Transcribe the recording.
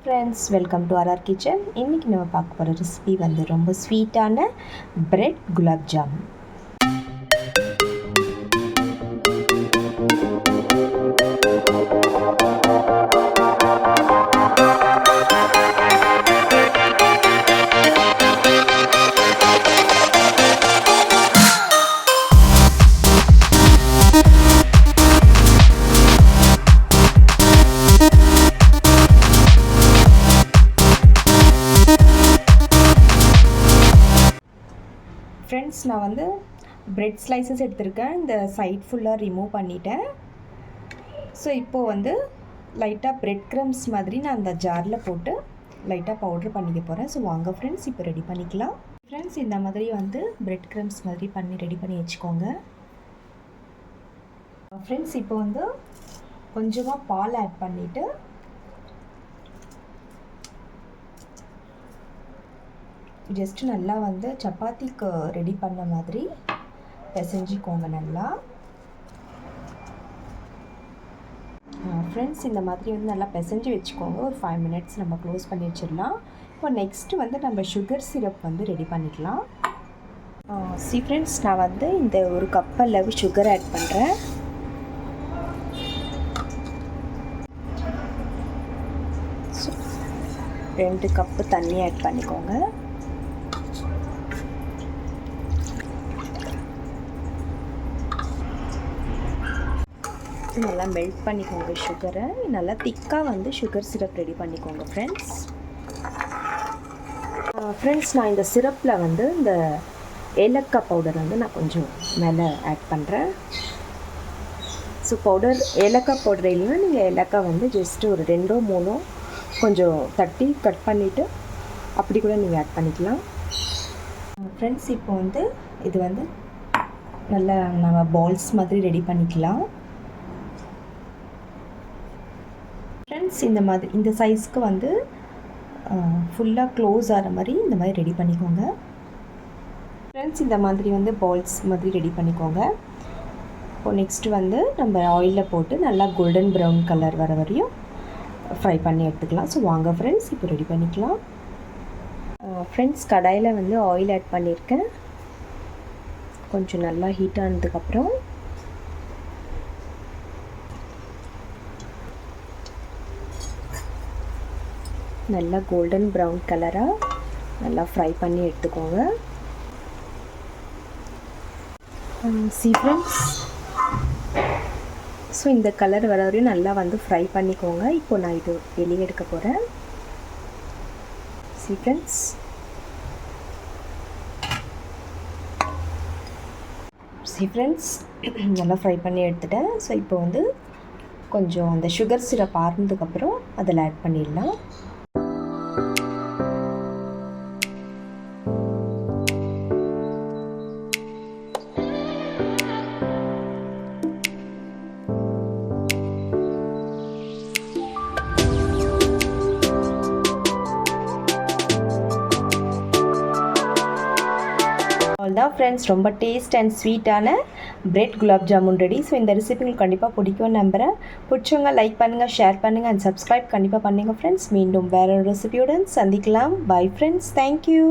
Friends, welcome to RR kitchen. இன்றைக்கி நம்ம பார்க்க போகிற ரெசிபி வந்து ரொம்ப ஸ்வீட்டான பிரெட் குலாப் ஜாமுன். ஃப்ரெண்ட்ஸ், நான் வந்து பிரெட் ஸ்லைசஸ் எடுத்திருக்கேன். இந்த சைட் ஃபுல்லாக ரிமூவ் பண்ணிட்டேன். ஸோ இப்போது வந்து லைட்டாக பிரெட் க்ரம்ஸ் மாதிரி நான் அந்த ஜாரில் போட்டு லைட்டாக பவுட்ரு பண்ணிக்க போகிறேன். ஸோ வாங்க ஃப்ரெண்ட்ஸ், இப்போ ரெடி பண்ணிக்கலாம். ஃப்ரெண்ட்ஸ், இந்த மாதிரி வந்து பிரெட் க்ரம்ஸ் மாதிரி ரெடி பண்ணி வச்சுக்கோங்க. ஃப்ரெண்ட்ஸ், இப்போ வந்து கொஞ்சமாக பால் ஆட் பண்ணிவிட்டு ஜஸ்ட்டு நல்லா வந்து சப்பாத்திக்கு ரெடி பண்ண மாதிரி பிசைஞ்சிக்கோங்க நல்லா. ஃப்ரெண்ட்ஸ், இந்த மாதிரி வந்து நல்லா பிசைஞ்சு வச்சுக்கோங்க. ஒரு 5 மினிட்ஸ் நம்ம க்ளோஸ் பண்ணி வச்சிடலாம். இப்போ நெக்ஸ்ட்டு வந்து நம்ம சுகர் சிரப் வந்து ரெடி பண்ணிக்கலாம். ஃப்ரெண்ட்ஸ், நான் வந்து இந்த ஒரு கப் அளவு சுகர் ஆட் பண்ணுறேன். ரெண்டு கப்பு தண்ணி ஆட் பண்ணிக்கோங்க. நல்லா மெல்ட் பண்ணிக்கோங்க சுகரை. நல்லா திக்காக வந்து சுகர் சிரப் ரெடி பண்ணிக்கோங்க ஃப்ரெண்ட்ஸ். நான் இந்த சிரப்பில் வந்து இந்த ஏலக்காய் பவுடர் வந்து நான் கொஞ்சம் மேலே ஆட் பண்ணுறேன். ஸோ ஏலக்காய் பவுடர் இல்லைன்னா நீங்கள் ஏலக்காய் வந்து ஜஸ்ட்டு ஒரு 2-3 கொஞ்சம் தட்டி கட் பண்ணிவிட்டு அப்படி கூட நீங்கள் ஆட் பண்ணிக்கலாம். ஃப்ரெண்ட்ஸ், இப்போ வந்து இது வந்து நல்லா நம்ம பால்ஸ் மாதிரி ரெடி பண்ணிக்கலாம். ஃப்ரெண்ட்ஸ், இந்த சைஸ்க்கு வந்து ஃபுல்லாக க்ளோஸ் ஆகிற மாதிரி இந்த மாதிரி ரெடி பண்ணிக்கோங்க. ஃப்ரெண்ட்ஸ், இந்த மாதிரி வந்து பால்ஸ் மாதிரி ரெடி பண்ணிக்கோங்க. இப்போது நெக்ஸ்ட்டு வந்து நம்ம ஆயிலில் போட்டு நல்லா கோல்டன் ப்ரௌன் கலர் வர வரையும் ஃப்ரை பண்ணி எடுத்துக்கலாம். ஸோ வாங்க ஃப்ரெண்ட்ஸ், இப்போ ரெடி பண்ணிக்கலாம். ஃப்ரெண்ட்ஸ், கடாயில் வந்து ஆயில் ஆட் பண்ணியிருக்கேன். கொஞ்சம் நல்லா ஹீட் ஆனதுக்கப்புறம் நல்லா கோல்டன் ப்ரௌன் கலராக நல்லா ஃப்ரை பண்ணி எடுத்துக்கோங்க. ஃப்ரெண்ட்ஸ், ஸோ இந்த கலர் வர வரையும் நல்லா வந்து ஃப்ரை பண்ணிக்கோங்க. இப்போ நான் இது வெளியே எடுக்க போகிறேன். ஃப்ரெண்ட்ஸ், நல்லா ஃப்ரை பண்ணி எடுத்துட்டேன். ஸோ இப்போ வந்து கொஞ்சம் அந்த சுகர் சிரப் ஆறுனதுக்கப்புறம் அதில் ஆட் பண்ணிடலாம். அவ்வளோதான் ஃப்ரெண்ட்ஸ், ரொம்ப டேஸ்ட் அண்ட் ஸ்வீட்டான bread gulab jamun ready. So இந்த ரெசிபி உங்களுக்கு கண்டிப்பாக பிடிக்கும்னு நம்புகிறேன். பிடிச்சவங்க லைக் பண்ணுங்கள், ஷேர் பண்ணுங்கள் அண்ட் சப்ஸ்கிரைப் கண்டிப்பாக பண்ணுங்கள் ஃப்ரெண்ட்ஸ். மீண்டும் வேறு ஒரு ரெசிபியுடன் சந்திக்கலாம். Bye friends, thank you.